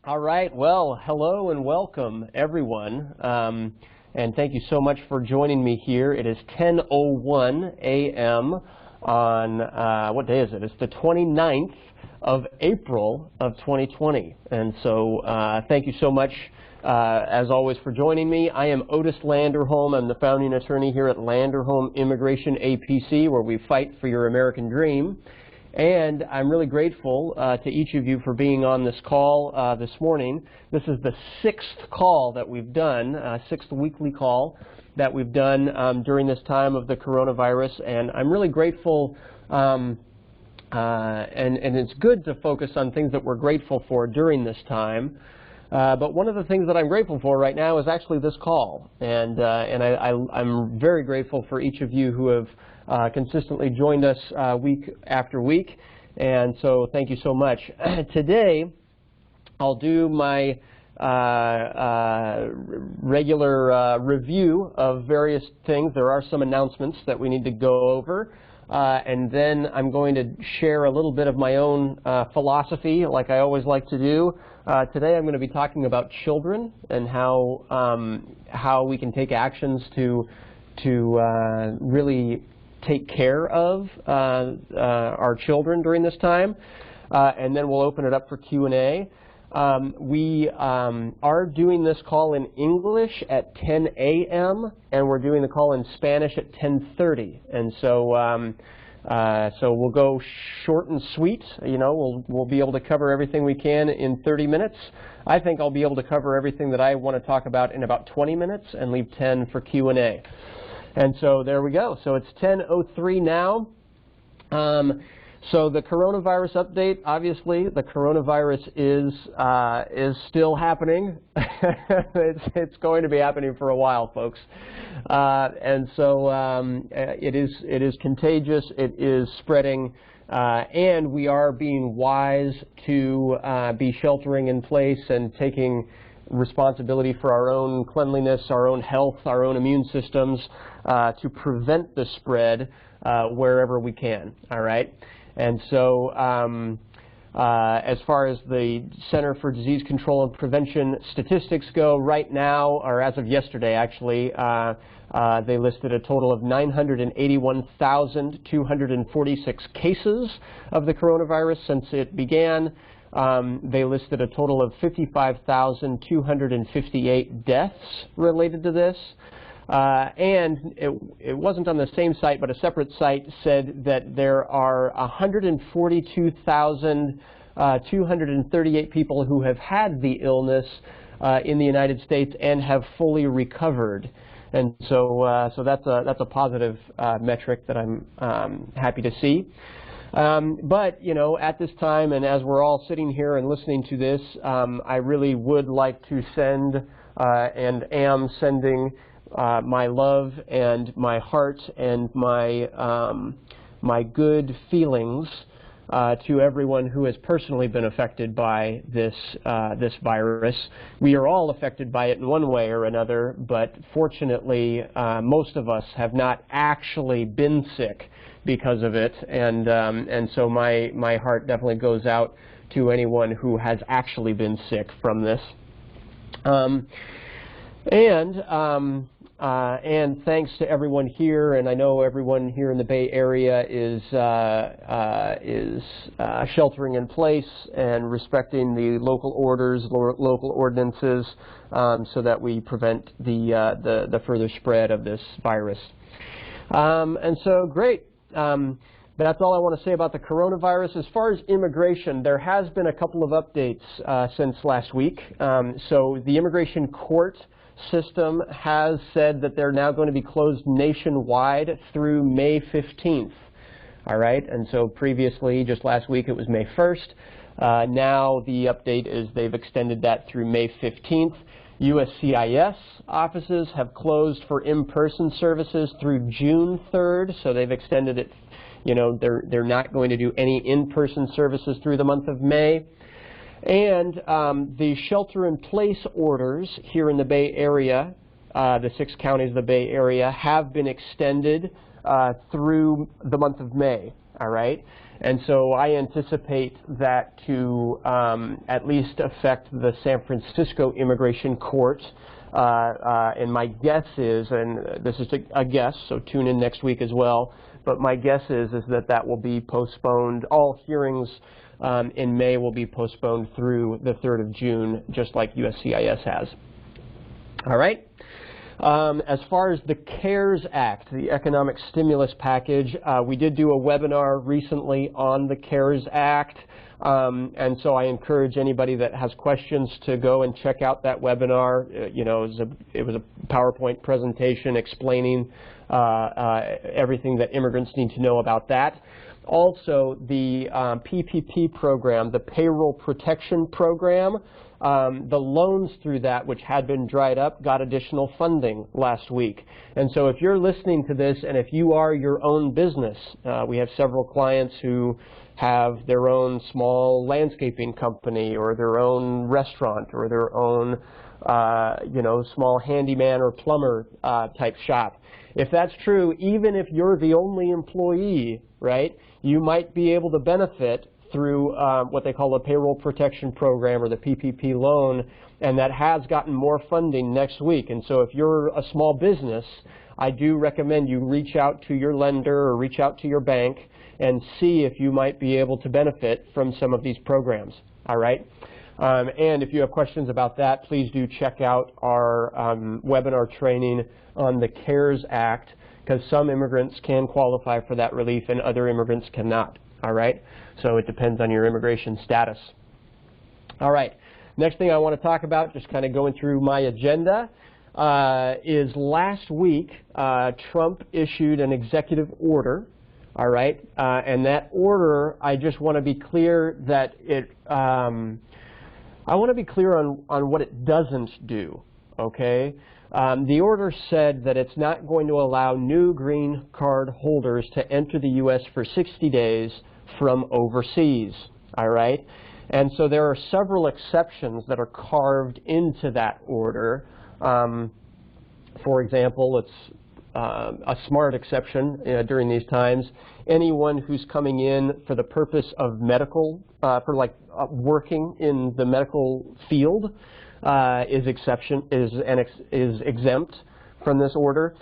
All right, well, hello and welcome, everyone, and thank you so much for joining me here. It is 10:01 a.m. on, what day is it? It's the 29th of April of 2020, and so thank you so much, as always, for joining me. I am Otis Landerholm. I'm the founding attorney here at Landerholm Immigration A.P.C., where we fight for your American dream. And I'm really grateful to each of you for being on this call this morning. This is the sixth call that we've done, sixth weekly call that we've done during this time of the coronavirus. And I'm really grateful, and it's good to focus on things that we're grateful for during this time. But one of the things that I'm grateful for right now is actually this call. And I'm very grateful for each of you who have consistently joined us week after week, and so thank you so much. Today, I'll do my regular review of various things. There are some announcements that we need to go over, and then I'm going to share a little bit of my own philosophy, like I always like to do. Today, I'm going to be talking about children and how we can take actions to really take care of our children during this time, and then we'll open it up for Q&A. We are doing this call in English at 10 a.m. and we're doing the call in Spanish at 10:30, and so we'll go short and sweet. You know, we'll be able to cover everything we can in 30 minutes. I think I'll be able to cover everything that I want to talk about in about 20 minutes and leave 10 for Q&A. And so there we go. So it's 10:03 now. So the coronavirus update, obviously, the coronavirus is still happening. It's going to be happening for a while, folks. And so it is contagious. It is spreading, and we are being wise to be sheltering in place and taking responsibility for our own cleanliness, our own health, our own immune systems to prevent the spread wherever we can, all right? And so as far as the Center for Disease Control and Prevention statistics go, right now, or as of yesterday actually, they listed a total of 981,246 cases of the coronavirus since it began. They listed a total of 55,258 deaths related to this. And it wasn't on the same site, but a separate site said that there are 142,238 people who have had the illness in the United States and have fully recovered. And so, that's a positive metric that I'm happy to see. But, you know, at this time, and as we're all sitting here and listening to this, I really would like to send and am sending my love and my heart and my good feelings to everyone who has personally been affected by this virus. We are all affected by it in one way or another, but fortunately, most of us have not actually been sick because of it, and so my heart definitely goes out to anyone who has actually been sick from this. And thanks to everyone here, and I know everyone here in the Bay Area is sheltering in place and respecting the local orders, local ordinances, so that we prevent the further spread of this virus. And so, great. That's all I want to say about the coronavirus. As far as immigration, there has been a couple of updates since last week. So the immigration court system has said that they're now going to be closed nationwide through May 15th. All right, and so previously, just last week, it was May 1st. Now the update is they've extended that through May 15th. USCIS offices have closed for in-person services through June 3rd, so they've extended it. You know, they're not going to do any in-person services through the month of May. And the shelter-in-place orders here in the Bay Area, the 6 counties of the Bay Area, have been extended through the month of May. all right? And so I anticipate that to at least affect the San Francisco Immigration Court. And my guess is, and this is a guess, so tune in next week as well, but my guess is that that will be postponed. All hearings in May will be postponed through the 3rd of June, just like USCIS has. All right? As far as the CARES Act, the Economic Stimulus Package, we did do a webinar recently on the CARES Act, and so I encourage anybody that has questions to go and check out that webinar. You know, it was a PowerPoint presentation explaining everything that immigrants need to know about that. Also, the PPP program, the Payroll Protection Program, the loans through that, which had been dried up, got additional funding last week. And so if you're listening to this and if you are your own business, we have several clients who have their own small landscaping company or their own restaurant or their own you know, small handyman or plumber type shop. If that's true, even if you're the only employee, right, you might be able to benefit through what they call a Payroll Protection Program or the PPP loan, and that has gotten more funding next week. And so if you're a small business, I do recommend you reach out to your lender or reach out to your bank and see if you might be able to benefit from some of these programs, all right? And if you have questions about that, please do check out our webinar training on the CARES Act, because some immigrants can qualify for that relief and other immigrants cannot, all right? So it depends on your immigration status. All right, next thing I want to talk about, just kind of going through my agenda, is last week Trump issued an executive order, all right? And that order, I just want to be clear that it, I want to be clear on what it doesn't do, okay? The order said that it's not going to allow new green card holders to enter the U.S. for 60 days from overseas, all right? And so there are several exceptions that are carved into that order. For example, it's a smart exception during these times. Anyone who's coming in for the purpose of medical, for like working in the medical field is exempt from this order,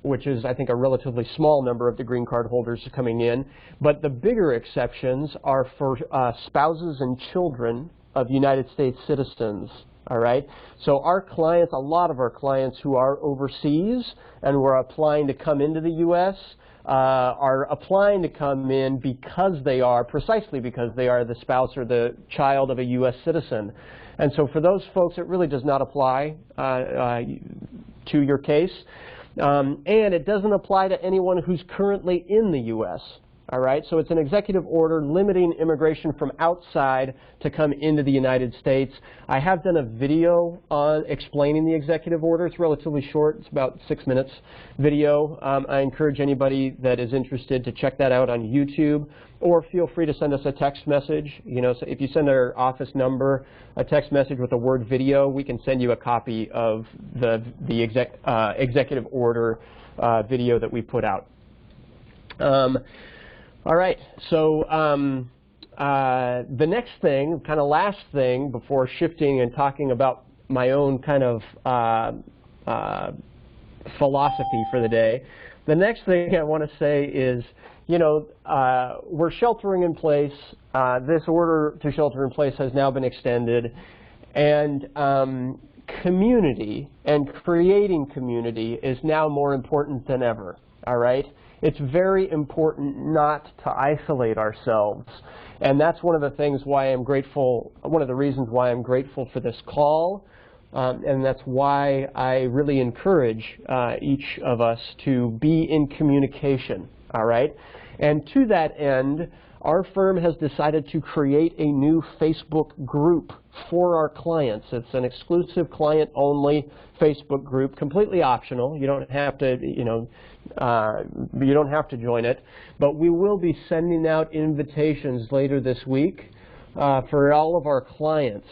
which is, I think, a relatively small number of the green card holders coming in. But the bigger exceptions are for spouses and children of United States citizens. All right, so our clients, a lot of our clients who are overseas and who are applying to come into the U.S. Are applying to come in because they are, precisely because they are the spouse or the child of a U.S. citizen. And so for those folks, it really does not apply to your case. And it doesn't apply to anyone who's currently in the U.S. All right, so it's an executive order limiting immigration from outside to come into the United States. I have done a video on explaining the executive order. It's relatively short. It's about 6 minutes video. I encourage anybody that is interested to check that out on YouTube, or feel free to send us a text message. You know, so if you send our office number a text message with the word video, we can send you a copy of the executive order video that we put out. All right, so the next thing, kind of last thing before shifting and talking about my own kind of philosophy for the day, the next thing I want to say is, you know, we're sheltering in place. This order to shelter in place has now been extended, and community and creating community is now more important than ever, all right? It's very important not to isolate ourselves. And that's one of the things why I'm grateful, one of the reasons why I'm grateful for this call. And that's why I really encourage each of us to be in communication, all right? And to that end, our firm has decided to create a new Facebook group for our clients. It's an exclusive client-only Facebook group, completely optional. You don't have to, you know, you don't have to join it. But we will be sending out invitations later this week for all of our clients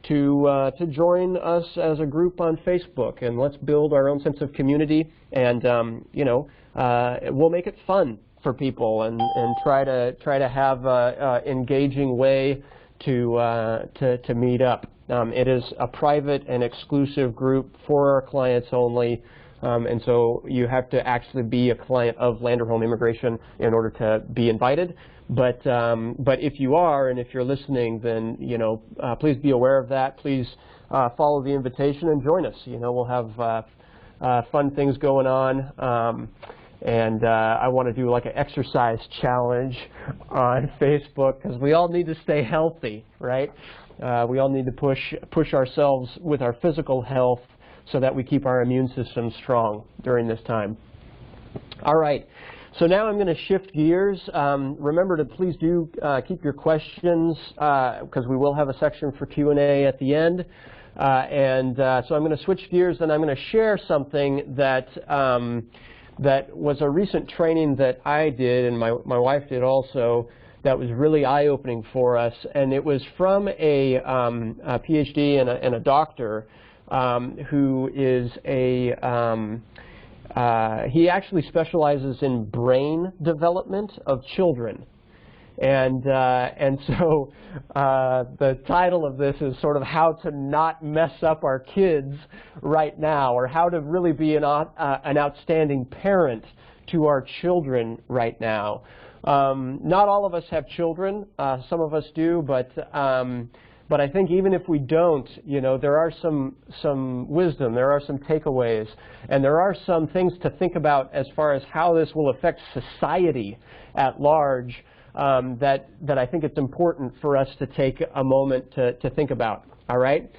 to join us as a group on Facebook, and let's build our own sense of community, and you know, we'll make it fun. for people and try to have a engaging way to meet up. It is a private and exclusive group for our clients only, and so you have to actually be a client of Land or Home Immigration in order to be invited. But if you are, and if you're listening, then please be aware of that. Please follow the invitation and join us. We'll have fun things going on. And I want to do like an exercise challenge on Facebook because we all need to stay healthy, right? We all need to push ourselves with our physical health so that we keep our immune system strong during this time. All right, so now I'm going to shift gears. Remember to please do keep your questions because we will have a section for Q&A at the end. So I'm going to switch gears and I'm going to share something that that was a recent training that I did and my wife did also that was really eye-opening for us. And it was from a PhD and a doctor who is he actually specializes in brain development of children. And so the title of this is sort of how to not mess up our kids right now, or how to really be an outstanding parent to our children right now. Not all of us have children. Some of us do, but I think even if we don't, there are some wisdom, there are some takeaways, and there are some things to think about as far as how this will affect society at large. That I think it's important for us to take a moment to think about, all right?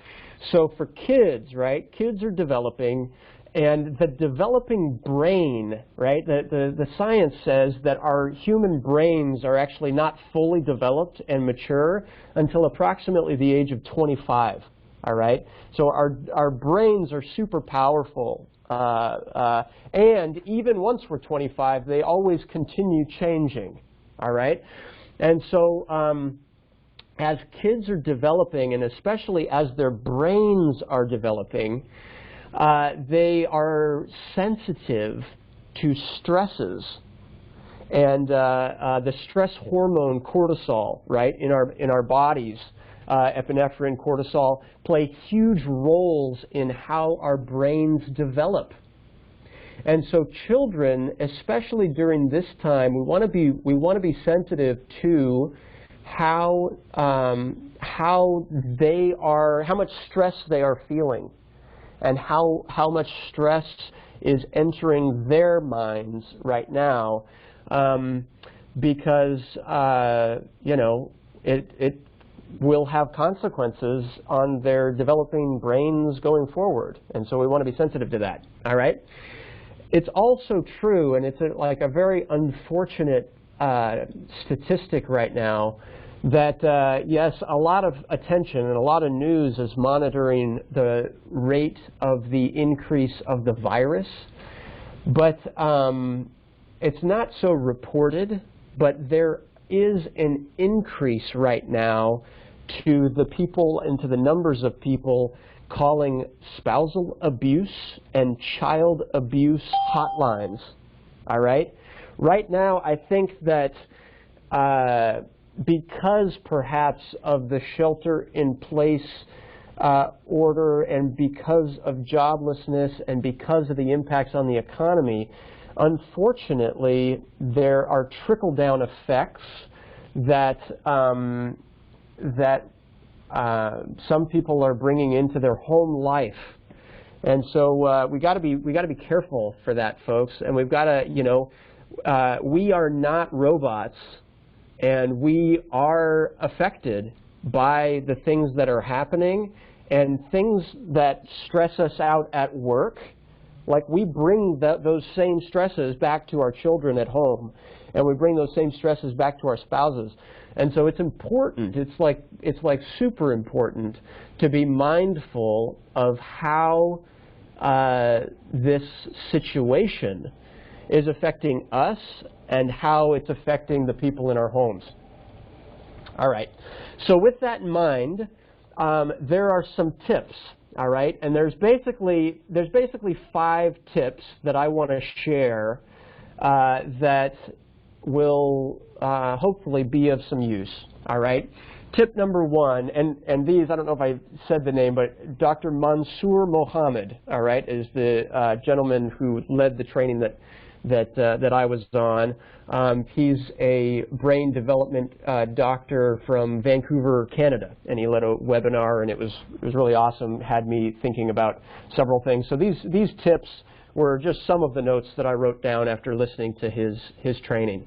So for kids, right, kids are developing, and the developing brain, right, the science says that our human brains are actually not fully developed and mature until approximately the age of 25, all right? So our brains are super powerful, and even once we're 25, they always continue changing. All right, and so as kids are developing, and especially as their brains are developing, they are sensitive to stresses, and the stress hormone cortisol, right, in our bodies, epinephrine, cortisol, play huge roles in how our brains develop. And so children, especially during this time, we want to be sensitive to how much stress they are feeling, and how much stress is entering their minds right now, because it will have consequences on their developing brains going forward, and so we want to be sensitive to that. All right. It's also true, and it's like a very unfortunate statistic right now, that yes, a lot of attention and a lot of news is monitoring the rate of the increase of the virus, but it's not so reported, but there is an increase right now to the people and to the numbers of people calling spousal abuse and child abuse hotlines, all right? Right now, I think that because perhaps of the shelter-in-place order and because of joblessness and because of the impacts on the economy, unfortunately, there are trickle-down effects that some people are bringing into their home life, and so we got to be careful for that, folks. And we've got to, we are not robots, and we are affected by the things that are happening and things that stress us out at work. Like, we bring those same stresses back to our children at home, and we bring those same stresses back to our spouses. And so it's important, it's like super important to be mindful of how this situation is affecting us and how it's affecting the people in our homes. All right, so with that in mind, there are some tips, all right? And there's basically 5 tips that I want to share that will hopefully be of some use, all right? Tip number one, and these, I don't know if I said the name, but Dr. Mansour Mohammed, all right, is the gentleman who led the training that I was on. He's a brain development doctor from Vancouver, Canada, and he led a webinar, and it was really awesome, had me thinking about several things. So these tips were just some of the notes that I wrote down after listening to his training.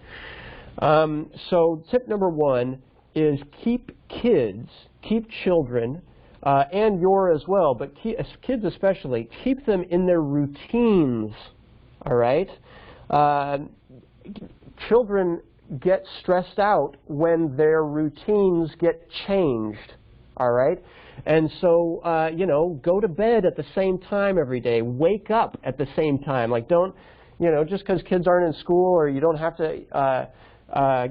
So tip number one is keep children, and your as well, but kids especially, keep them in their routines, all right? Children get stressed out when their routines get changed, all right? And so, you know, go to bed at the same time every day. Wake up at the same time. Like, don't, you know, just because kids aren't in school, or you don't have to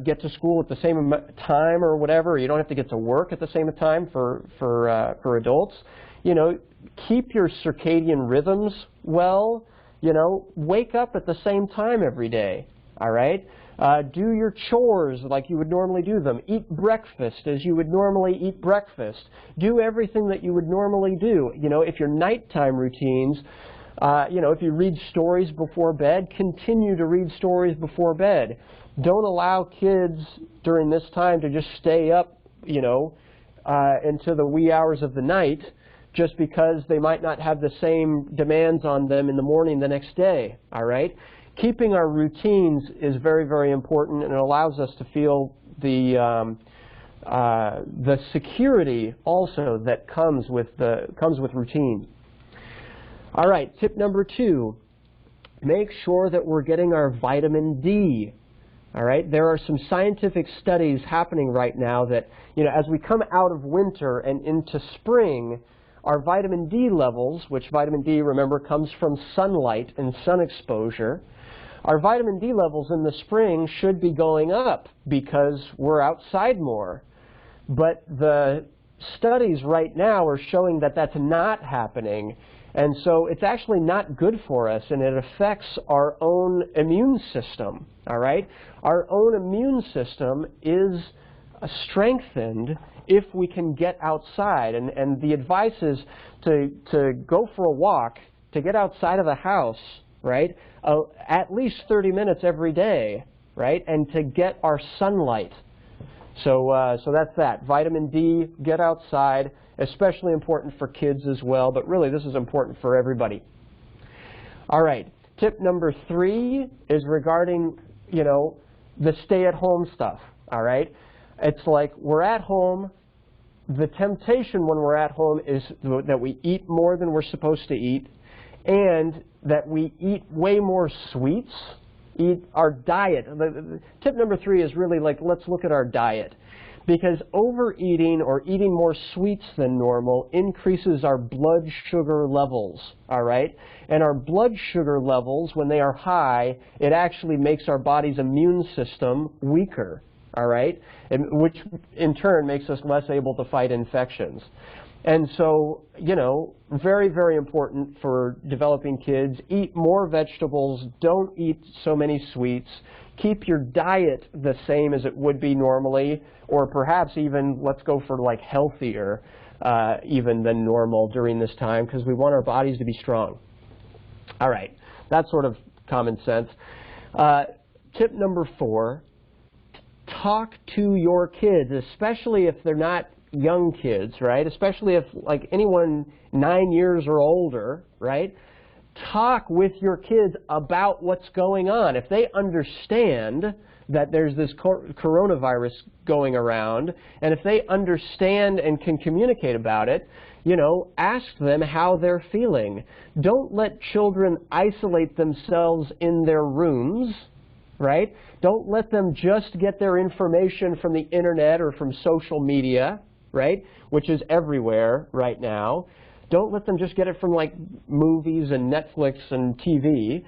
get to school at the same time or whatever, or you don't have to get to work at the same time for adults. You know, keep your circadian rhythms well. You know, wake up at the same time every day, all right? Do your chores like you would normally do them. Eat breakfast as you would normally eat breakfast. Do everything that you would normally do. You know, if your nighttime routines, you know, if you read stories before bed, continue to read stories before bed. Don't allow kids during this time to just stay up, you know, into the wee hours of the night, just because they might not have the same demands on them in the morning the next day, all right? Keeping our routines is very, very important, and it allows us to feel the security also that comes with routine. All right, tip number two, make sure that we're getting our vitamin D. All right, there are some scientific studies happening right now that, you know, as we come out of winter and into spring, our vitamin D levels, which vitamin D, remember, comes from sunlight and sun exposure, our vitamin D levels in the spring should be going up because we're outside more. But the studies right now are showing that that's not happening. And so it's actually not good for us, and it affects our own immune system, all right? Our own immune system is strengthened if we can get outside. And the advice is to go for a walk, to get outside of the house, right? At least 30 minutes every day, right? And to get our sunlight. So that's that. Vitamin D, get outside, especially important for kids as well, but really this is important for everybody. All right, tip number three is regarding, you know, the stay-at-home stuff, all right? It's like we're at home. The temptation when we're at home is that we eat more than we're supposed to eat, and that we eat way more sweets. Eat our diet. Tip number three is really like, let's look at our diet. Because overeating or eating more sweets than normal increases our blood sugar levels, all right? And our blood sugar levels, when they are high, it actually makes our body's immune system weaker, all right? Which in turn makes us less able to fight infections. And so, you know, very, very important for developing kids. Eat more vegetables. Don't eat so many sweets. Keep your diet the same as it would be normally, or perhaps even, let's go for like healthier even than normal during this time, because we want our bodies to be strong. All right, that's sort of common sense. Tip number four, talk to your kids, especially if they're not young kids, right? Especially if like anyone 9 years or older, right? Talk with your kids about what's going on. If they understand that there's this coronavirus going around, and if they understand and can communicate about it, you know, ask them how they're feeling. Don't let children isolate themselves in their rooms, right? Don't let them just get their information from the internet or from social media, right, which is everywhere right now. Don't let them just get it from like movies and Netflix and TV.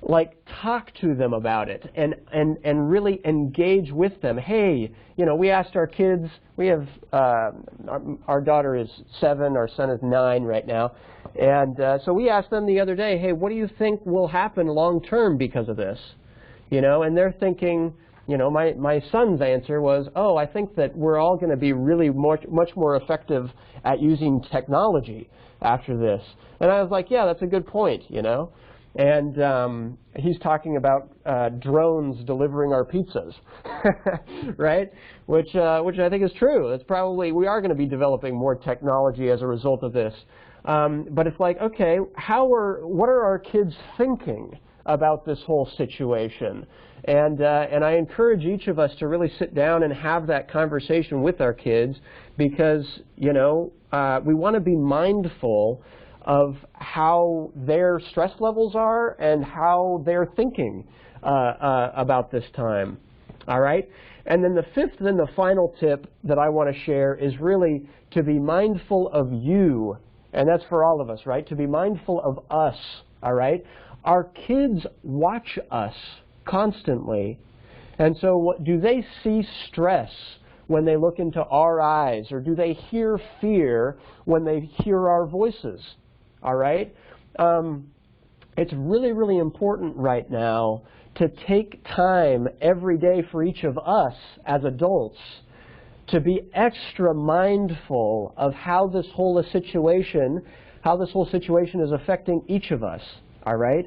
Like, talk to them about it and really engage with them. Hey, you know, we asked our kids, we have, our daughter is 7, our son is 9 right now, and so we asked them the other day, hey, what do you think will happen long term because of this? You know, and they're thinking, you know, my son's answer was, oh, I think that we're all going to be really much more effective at using technology after this. And I was like, yeah, that's a good point, you know. And he's talking about drones delivering our pizzas, right? Which I think is true. It's probably, we are going to be developing more technology as a result of this. But it's like, okay, what are our kids thinking about this whole situation? And I encourage each of us to really sit down and have that conversation with our kids, because, you know, we want to be mindful of how their stress levels are and how they're thinking about this time. All right? And then the fifth and the final tip that I want to share is really to be mindful of you. And that's for all of us, right? To be mindful of us, all right? Our kids watch us constantly. And so do they see stress when they look into our eyes? Or do they hear fear when they hear our voices? All right? It's really, really important right now to take time every day for each of us as adults to be extra mindful of how this whole situation is affecting each of us. All right?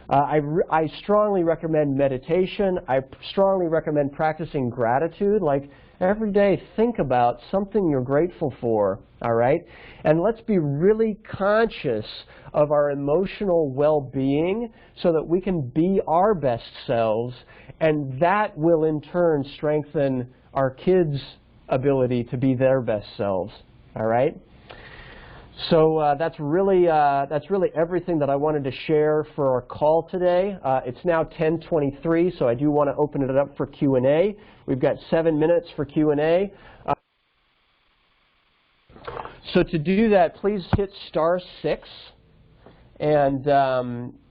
I strongly recommend meditation. I strongly recommend practicing gratitude. Like, every day, think about something you're grateful for, all right? And let's be really conscious of our emotional well-being so that we can be our best selves, and that will in turn strengthen our kids' ability to be their best selves, all right? So that's really everything that I wanted to share for our call today. It's now 10:23, so I do want to open it up for Q&A. We've got 7 minutes for Q&A. So to do that, please hit *6, and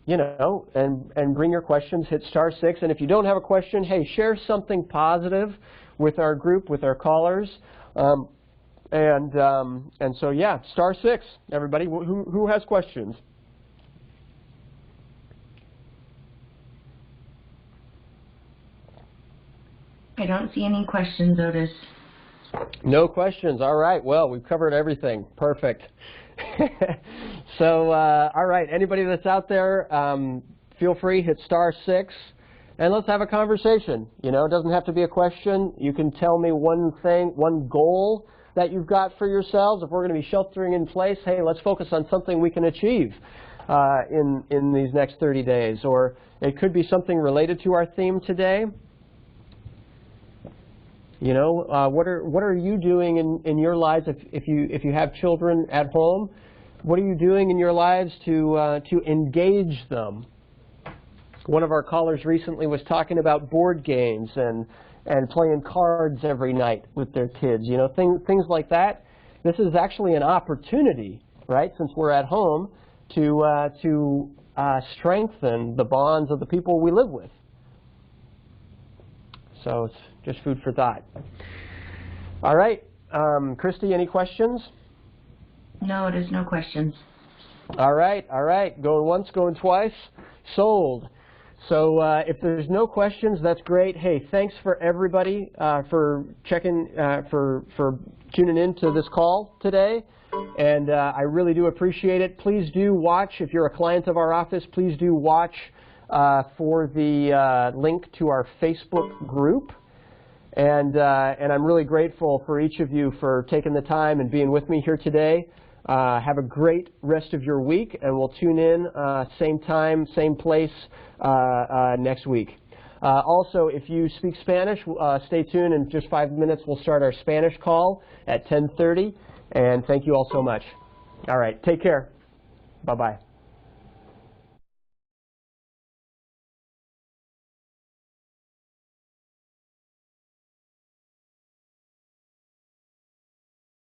you know, and bring your questions. Hit *6, and if you don't have a question, hey, share something positive with our group, with our callers. And so, yeah, *6, everybody. Who has questions? I don't see any questions, Otis. No questions. All right. Well, we've covered everything. Perfect. So, all right. Anybody that's out there, feel free, hit *6, and let's have a conversation. You know, it doesn't have to be a question. You can tell me one thing, one goal that you've got for yourselves. If we're going to be sheltering in place, hey, let's focus on something we can achieve in these next 30 days. Or it could be something related to our theme today. You know, what are you doing in your lives if you have children at home? What are you doing in your lives to engage them? One of our callers recently was talking about board games and playing cards every night with their kids, you know, things like that. This is actually an opportunity, right, since we're at home, to strengthen the bonds of the people we live with. So it's just food for thought. All right, Christy, any questions? No, there's no questions. All right, going once, going twice, sold. So if there's no questions, that's great. Hey, thanks for everybody for checking, for tuning in to this call today. And I really do appreciate it. Please do watch, if you're a client of our office, please do watch for the link to our Facebook group. And I'm really grateful for each of you for taking the time and being with me here today. Have a great rest of your week, and we'll tune in same time, same place next week. Also, if you speak Spanish, stay tuned. In just 5 minutes, we'll start our Spanish call at 10:30. And thank you all so much. All right, take care. Bye-bye.